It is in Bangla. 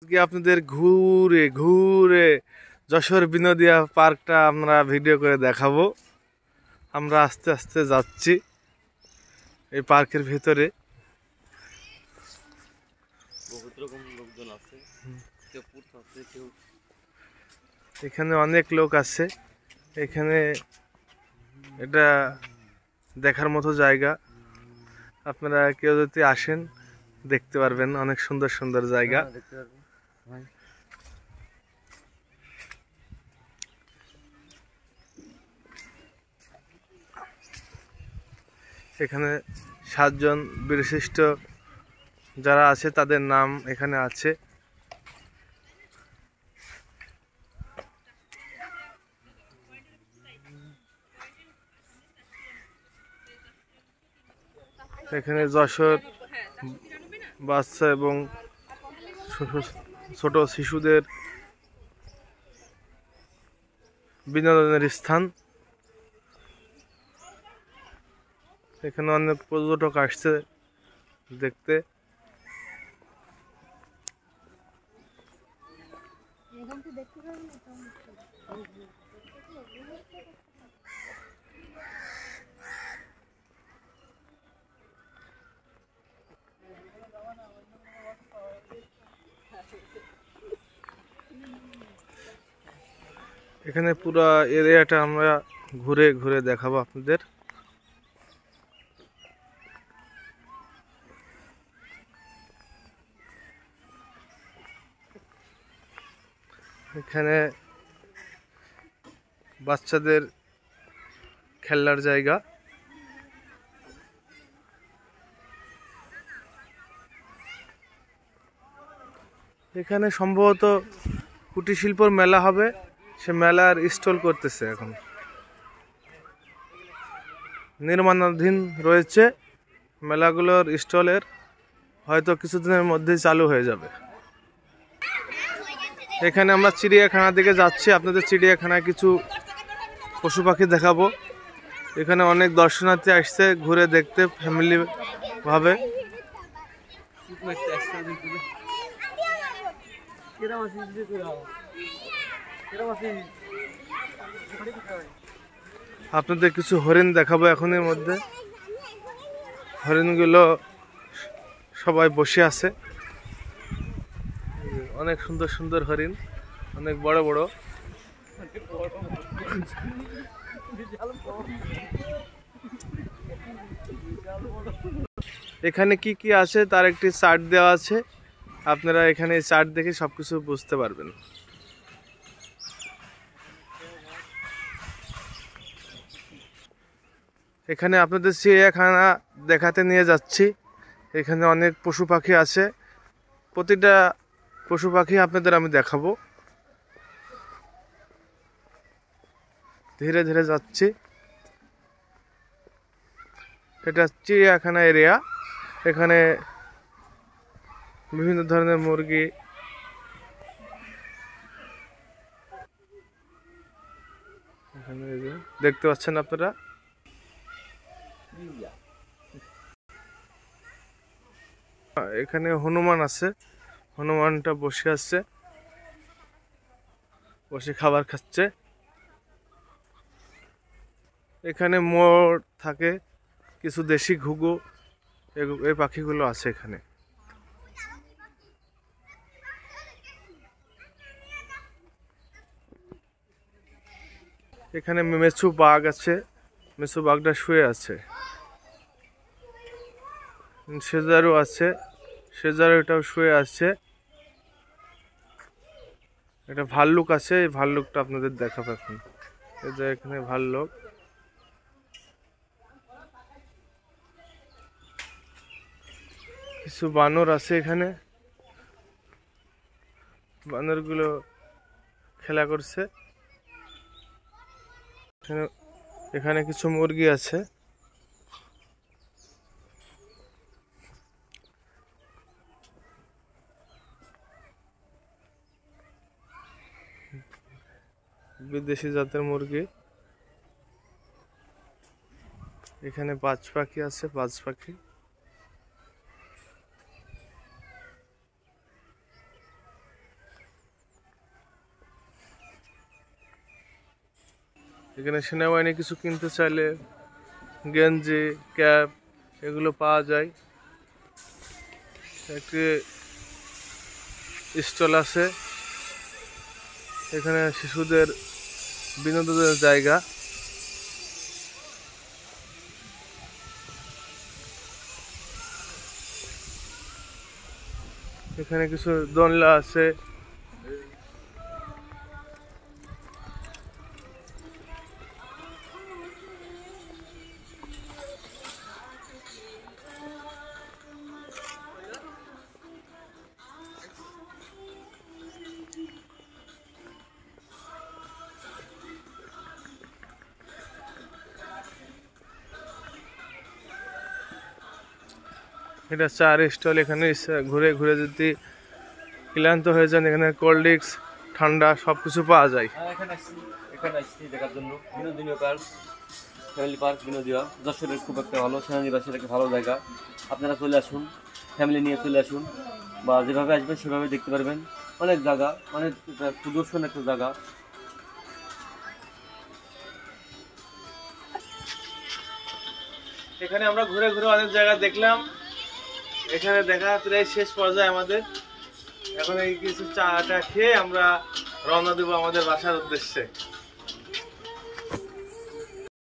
আজকে আপনাদের ঘুরে ঘুরে যশোর বিনোদিয়া পার্কটা আমরা ভিডিও করে দেখাবো। আমরা আস্তে আস্তে যাচ্ছি এই পার্কের ভিতরে। বহুত রকম লোকজন আছে, এখানে অনেক লোক আছে। এখানে এটা দেখার মতো জায়গা, আপনারা কেউ যদি আসেন দেখতে পারবেন, অনেক সুন্দর সুন্দর জায়গা। এখানে 7 জন বিশিষ্ট যারা আছে তাদের নাম এখানে আছে। এখানে যশোর বাচ্চা এবং ছোট শিশুদের বিনোদনের স্থান। এখানে অনেক পর্যটক আসছে দেখতে। এখানে পুরো এরিয়াটা আমরা ঘুরে ঘুরে দেখাবো আপনাদের। এখানে বাচ্চাদের খেলার জায়গা। এখানে সম্ভবত কুটির শিল্পর মেলা হবে, সে মেলার স্টল করতেছে, এখন নির্মাণাধীন রয়েছে মেলাগুলোর স্টলের, হয়তো কিছুদিনের মধ্যেই চালু হয়ে যাবে। এখানে আমরা চিড়িয়াখানার দিকে যাচ্ছি, আপনাদের চিড়িয়াখানায় কিছু পশু পাখি দেখাবো। এখানে অনেক দর্শনার্থী আসছে ঘুরে দেখতে, ফ্যামিলি ভাবে। আপনাদের কিছু হরিণ দেখাবো এখনের মধ্যে। হরিণগুলো সবাই বসে আছে, অনেক সুন্দর সুন্দর হরিণ, অনেক বড় বড়। এখানে কি কি আছে তার একটি চার্ট দেওয়া আছে, আপনারা এখানে চার্ট দেখে সবকিছু বুঝতে পারবেন। এখানে আপনাদের চিড়িয়াখানা দেখাতে নিয়ে যাচ্ছি। এখানে অনেক পশু পাখি আছে, প্রতিটা পশু পাখি আপনাদের আমি দেখাবো। ধীরে ধীরে যাচ্ছি। এটা চিড়িয়াখানা এরিয়া, এখানে বিভিন্ন ধরনের মুরগি, এখানে দেখতে পাচ্ছেন আপনারা। এখানে হনুমান আছে, হনুমানটা বসে আছে, বসে খাবার খাচ্ছে। এখানে মোর থাকে, কিছু দেশি ঘুঘু, এই পাখিগুলো আছে এখানে। এখানে মেছু বাঘ আছে, মেছু বাঘটা শুয়ে আছে। সেজারও আছে, সেজারোটাও শুয়ে আছে। এটা ভাল্লুক আছে, এই ভাল্লুকটা আপনাদের দেখাবো এখন। এই যে এখানে ভাল্লুক, কিছু বানর আছে এখানে, বানরগুলো খেলা করছে। এখানে কিছু মুরগি আছে। বিদেশি জাতের মুরগি। এখানে বাজ পাখি আছে, বাজ পাখি। এখানে সেনাবাহিনী কিছু কিনতে চাইলে গেঞ্জি, ক্যাপ এগুলো পাওয়া যায়। একটি স্টল আছে, এখানে শিশুদের বিনোদনের জায়গা। এখানে কিছু দোলনা আছে। এটা চার স্টল। এখানে ঘুরে ঘুরে যদি ক্লান্ত হয়ে যান, এখানে কোল্ড ড্রিঙ্কস, ঠান্ডা সবকিছু পাওয়া যায়। এখানে আসছি দেখার জন্য বিনোদনীয় পার্ক, ফ্যামিলি পার্ক বিনোদীয়। যশোরের খুব একটা ভালো, সেনানিবাসের একটা ভালো জায়গা। আপনারা চলে আসুন, ফ্যামিলি নিয়ে চলে আসুন, বা যেভাবে আসবেন সেভাবে দেখতে পারবেন। অনেক জায়গা, অনেক সুদর্শন একটা জায়গা। এখানে আমরা ঘুরে ঘুরে অনেক জায়গা দেখলাম। এখানে দেখা প্রায় শেষ পর্যায়ে আমাদের। এখন এই কিছু চা টা খেয়ে আমরা রওনা দেবো আমাদের বাসার উদ্দেশ্যে।